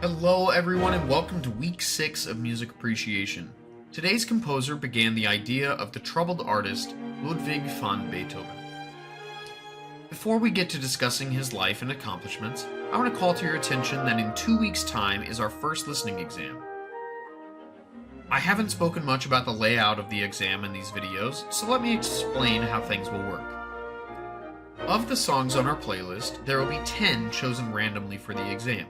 Hello everyone and welcome to week 6 of Music Appreciation. Today's composer began the idea of the troubled artist Ludwig van Beethoven. Before we get to discussing his life and accomplishments, I want to call to your attention that in 2 weeks' time is our first listening exam. I haven't spoken much about the layout of the exam in these videos, so let me explain how things will work. Of the songs on our playlist, there will be 10 chosen randomly for the exam.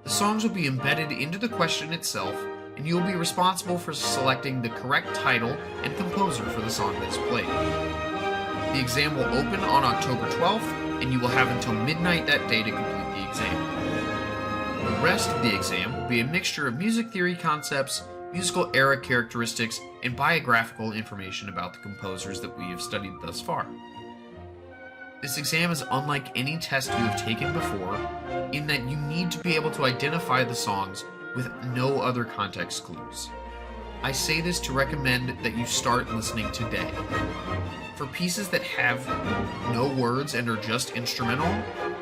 The songs will be embedded into the question itself, and you will be responsible for selecting the correct title and composer for the song that is played. The exam will open on October 12th, and you will have until midnight that day to complete the exam. The rest of the exam will be a mixture of music theory concepts, musical era characteristics, and biographical information about the composers that we have studied thus far. This exam is unlike any test you have taken before, in that you need to be able to identify the songs with no other context clues. I say this to recommend that you start listening today. For pieces that have no words and are just instrumental,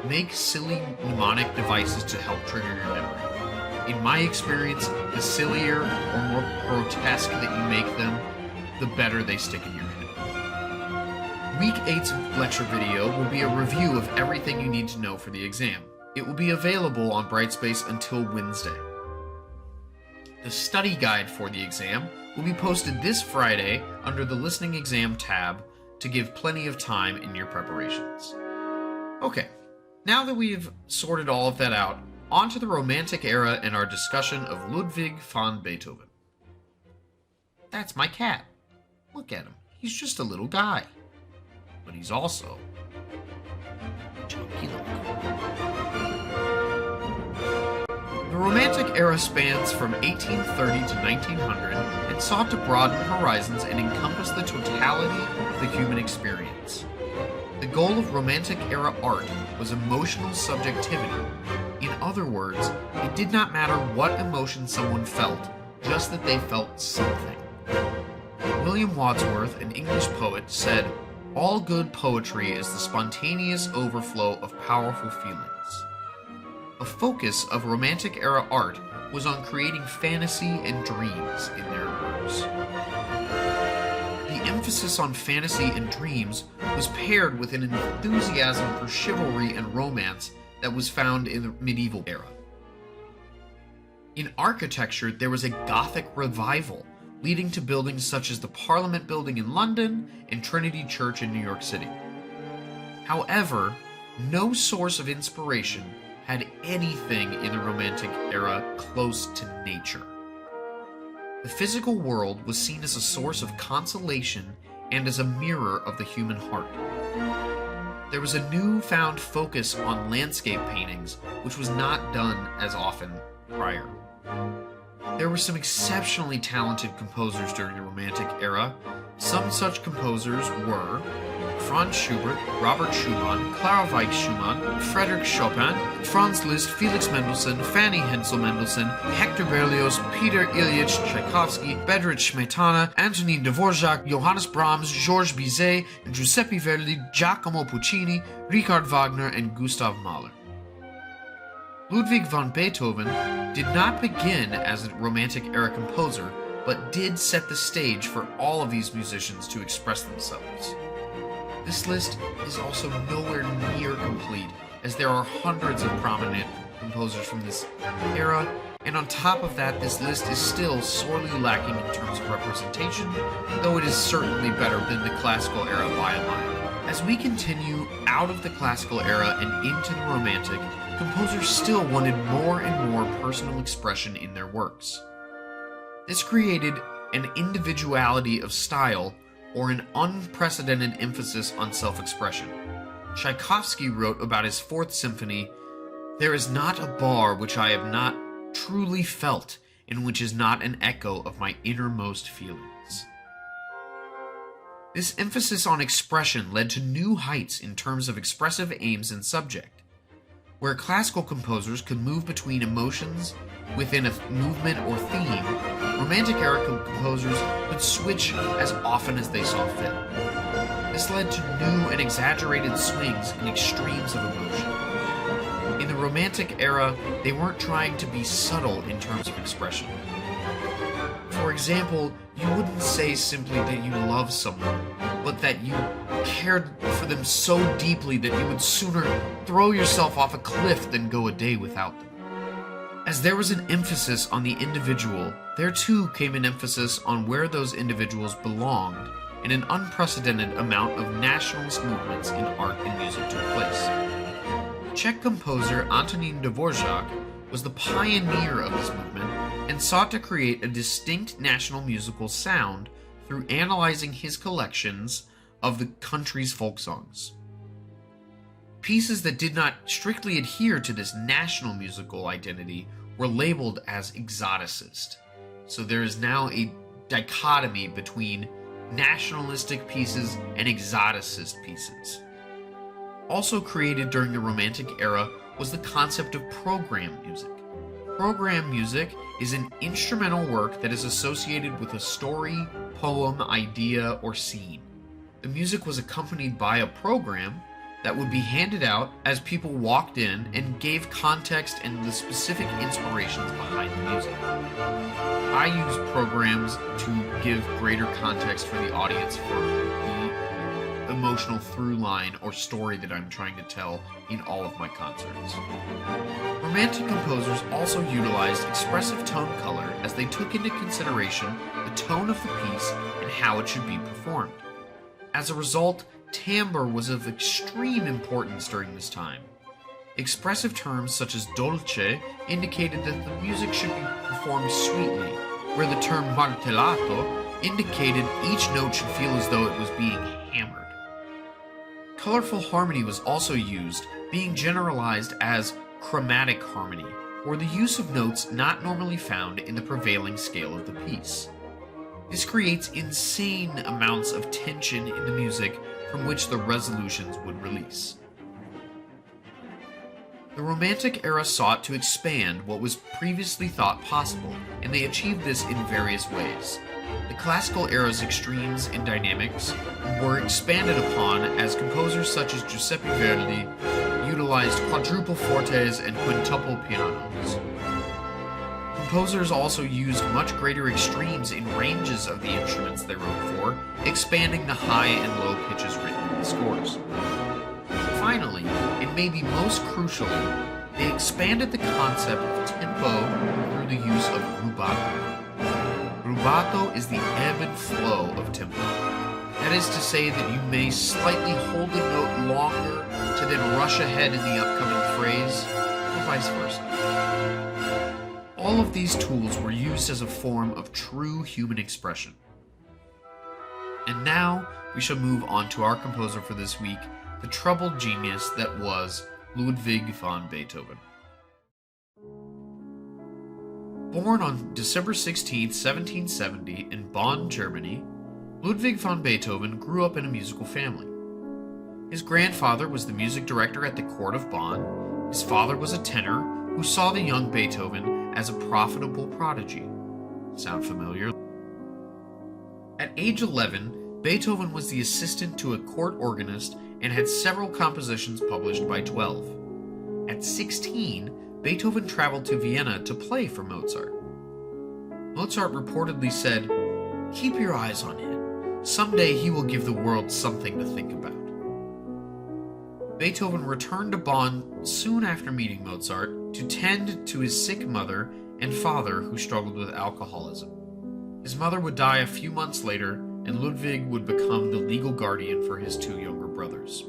make silly mnemonic devices to help trigger your memory. In my experience, the sillier or more grotesque that you make them, the better they stick in your head. Week 8's lecture video will be a review of everything you need to know for the exam. It will be available on Brightspace until Wednesday. The study guide for the exam will be posted this Friday under the Listening Exam tab to give plenty of time in your preparations. Okay, now that we've sorted all of that out, on to the Romantic era and our discussion of Ludwig van Beethoven. That's my cat. Look at him. He's just a little guy. But he's also chunky looking. The Romantic era spans from 1830 to 1900 and sought to broaden horizons and encompass the totality of the human experience. The goal of Romantic era art was emotional subjectivity. In other words, it did not matter what emotion someone felt, just that they felt something. William Wordsworth, an English poet, said, "All good poetry is the spontaneous overflow of powerful feelings." A focus of Romantic-era art was on creating fantasy and dreams in their works. The emphasis on fantasy and dreams was paired with an enthusiasm for chivalry and romance that was found in the medieval era. In architecture, there was a Gothic revival, leading to buildings such as the Parliament Building in London and Trinity Church in New York City. However, no source of inspiration had anything in the Romantic era close to nature. The physical world was seen as a source of consolation and as a mirror of the human heart. There was a newfound focus on landscape paintings, which was not done as often prior. There were some exceptionally talented composers during the Romantic era. Some such composers were Franz Schubert, Robert Schumann, Clara Weichschumann, Frédéric Chopin, Franz Liszt, Felix Mendelssohn, Fanny Hensel Mendelssohn, Hector Berlioz, Peter Ilyich Tchaikovsky, Bedřich Smetana, Antonin Dvorak, Johannes Brahms, Georges Bizet, Giuseppe Verdi, Giacomo Puccini, Richard Wagner, and Gustav Mahler. Ludwig van Beethoven did not begin as a Romantic-era composer, but did set the stage for all of these musicians to express themselves. This list is also nowhere near complete, as there are hundreds of prominent composers from this era, and on top of that, this list is still sorely lacking in terms of representation, though it is certainly better than the Classical era by a mile. As we continue out of the Classical era and into the Romantic, composers still wanted more and more personal expression in their works. This created an individuality of style or an unprecedented emphasis on self-expression. Tchaikovsky wrote about his Fourth Symphony, "There is not a bar which I have not truly felt and which is not an echo of my innermost feelings." This emphasis on expression led to new heights in terms of expressive aims and subject. Where classical composers could move between emotions within a movement or theme, Romantic-era composers could switch as often as they saw fit. This led to new and exaggerated swings and extremes of emotion. In the Romantic era, they weren't trying to be subtle in terms of expression. For example, you wouldn't say simply that you love someone, but that you cared for them so deeply that you would sooner throw yourself off a cliff than go a day without them. As there was an emphasis on the individual, there too came an emphasis on where those individuals belonged, and an unprecedented amount of nationalist movements in art and music took place. Czech composer Antonín Dvořák was the pioneer of this movement and sought to create a distinct national musical sound through analyzing his collections of the country's folk songs. Pieces that did not strictly adhere to this national musical identity were labeled as exoticist. So there is now a dichotomy between nationalistic pieces and exoticist pieces. Also created during the Romantic era was the concept of program music. Program music is an instrumental work that is associated with a story, poem, idea, or scene. The music was accompanied by a program that would be handed out as people walked in and gave context and the specific inspirations behind the music. I use programs to give greater context for the audience for the emotional through line or story that I'm trying to tell in all of my concerts. Romantic composers also utilized expressive tone color as they took into consideration the tone of the piece and how it should be performed. As a result, timbre was of extreme importance during this time. Expressive terms such as dolce indicated that the music should be performed sweetly, where the term martellato indicated each note should feel as though it was being hammered. Colorful harmony was also used, being generalized as chromatic harmony, or the use of notes not normally found in the prevailing scale of the piece. This creates insane amounts of tension in the music from which the resolutions would release. The Romantic era sought to expand what was previously thought possible, and they achieved this in various ways. The Classical era's extremes in dynamics were expanded upon as composers such as Giuseppe Verdi utilized quadruple fortes and quintuple pianos. Composers also used much greater extremes in ranges of the instruments they wrote for, expanding the high and low pitches written in the scores. Finally, and maybe most crucially, they expanded the concept of tempo through the use of rubato. Rubato is the ebb and flow of tempo. That is to say that you may slightly hold a note longer to then rush ahead in the upcoming phrase, or vice versa. All of these tools were used as a form of true human expression. And now we shall move on to our composer for this week, the troubled genius that was Ludwig van Beethoven. Born on December 16, 1770 in Bonn, Germany, Ludwig van Beethoven grew up in a musical family. His grandfather was the music director at the court of Bonn. His father was a tenor who saw the young Beethoven as a profitable prodigy. Sound familiar? At age 11, Beethoven was the assistant to a court organist and had several compositions published by 12. At 16, Beethoven traveled to Vienna to play for Mozart. Mozart reportedly said, "Keep your eyes on him. Someday he will give the world something to think about." Beethoven returned to Bonn soon after meeting Mozart to tend to his sick mother and father who struggled with alcoholism. His mother would die a few months later, and Ludwig would become the legal guardian for his two younger brothers.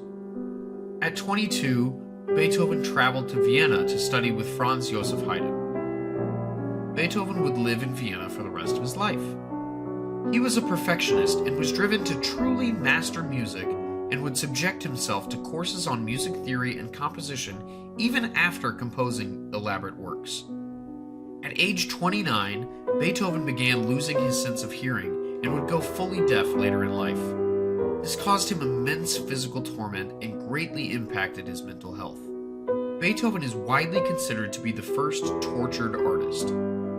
At 22, Beethoven traveled to Vienna to study with Franz Joseph Haydn. Beethoven would live in Vienna for the rest of his life. He was a perfectionist and was driven to truly master music and would subject himself to courses on music theory and composition even after composing elaborate works. At age 29, Beethoven began losing his sense of hearing and would go fully deaf later in life. This caused him immense physical torment and greatly impacted his mental health. Beethoven is widely considered to be the first tortured artist.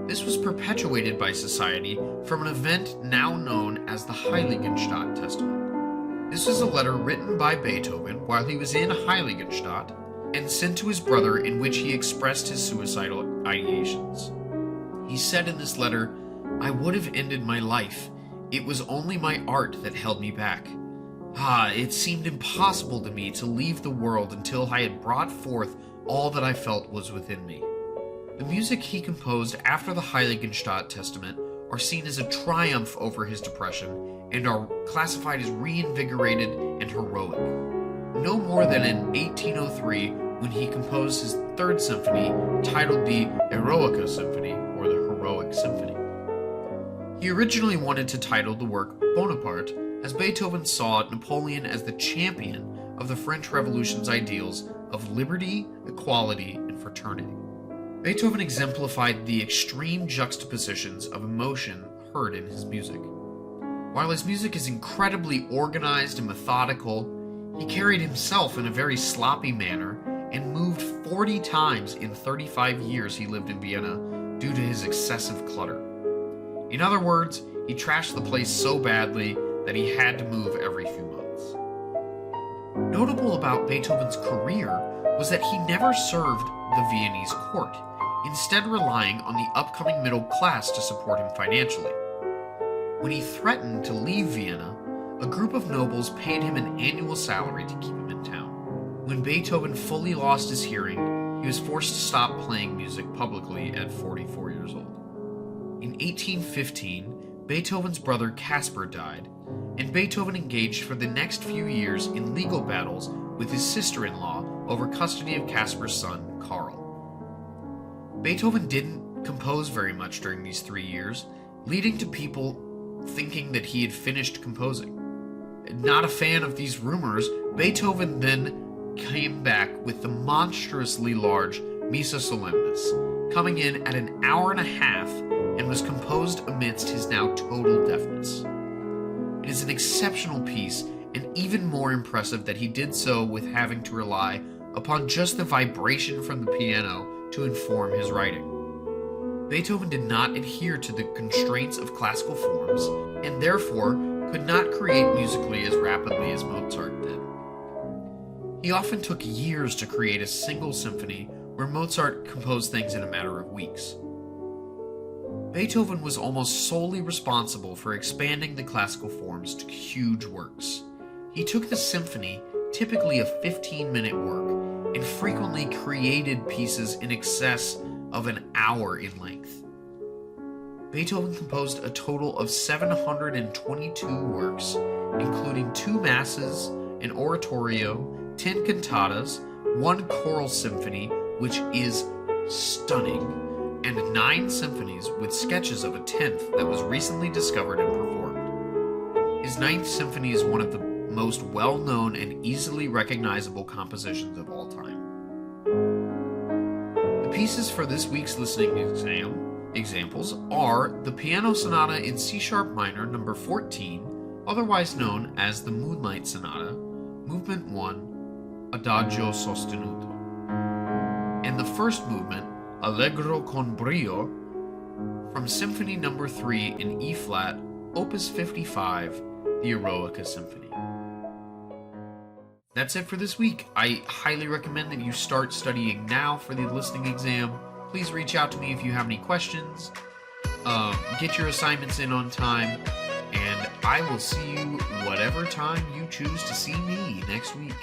This was perpetuated by society from an event now known as the Heiligenstadt Testament. This was a letter written by Beethoven while he was in Heiligenstadt, and sent to his brother, in which he expressed his suicidal ideations. He said in this letter, "I would have ended my life. It was only my art that held me back. It seemed impossible to me to leave the world until I had brought forth all that I felt was within me." The music he composed after the Heiligenstadt Testament are seen as a triumph over his depression and are classified as reinvigorated and heroic. No more than in 1803, when he composed his third symphony, titled the Eroica Symphony, or the Heroic Symphony. He originally wanted to title the work Bonaparte, as Beethoven saw Napoleon as the champion of the French Revolution's ideals of liberty, equality, and fraternity. Beethoven exemplified the extreme juxtapositions of emotion heard in his music. While his music is incredibly organized and methodical, he carried himself in a very sloppy manner and moved 40 times in 35 years he lived in Vienna due to his excessive clutter. In other words, he trashed the place so badly that he had to move every few months. Notable about Beethoven's career was that he never served the Viennese court, instead relying on the upcoming middle class to support him financially. When he threatened to leave Vienna, a group of nobles paid him an annual salary to keep him in town. When Beethoven fully lost his hearing, he was forced to stop playing music publicly at 44 years old. In 1815, Beethoven's brother Caspar died, and Beethoven engaged for the next few years in legal battles with his sister-in-law over custody of Caspar's son, Karl. Beethoven didn't compose very much during these 3 years, leading to people thinking that he had finished composing. Not a fan of these rumors, Beethoven then came back with the monstrously large Missa Solemnis, coming in at an hour and a half, and was composed amidst his now total deafness. It is an exceptional piece, and even more impressive that he did so with having to rely upon just the vibration from the piano to inform his writing. Beethoven did not adhere to the constraints of classical forms, and therefore could not create musically as rapidly as Mozart did. He often took years to create a single symphony, where Mozart composed things in a matter of weeks. Beethoven was almost solely responsible for expanding the classical forms to huge works. He took the symphony, typically a 15-minute work, and frequently created pieces in excess of an hour in length. Beethoven composed a total of 722 works, including 2 masses, an oratorio, 10 cantatas, 1 choral symphony, which is stunning, and 9 symphonies with sketches of a 10th that was recently discovered and performed. His 9th symphony is one of the most well-known and easily recognizable compositions of all time. The pieces for this week's listening examples are the Piano Sonata in C-sharp minor, number 14, otherwise known as the Moonlight Sonata, Movement 1, Adagio sostenuto, and the first movement, Allegro con brio, from Symphony number 3 in E-flat, Opus 55, the Eroica Symphony. That's it for this week. I highly recommend that you start studying now for the listening exam. Please reach out to me if you have any questions. Get your assignments in on time, and I will see you whatever time you choose to see me next week.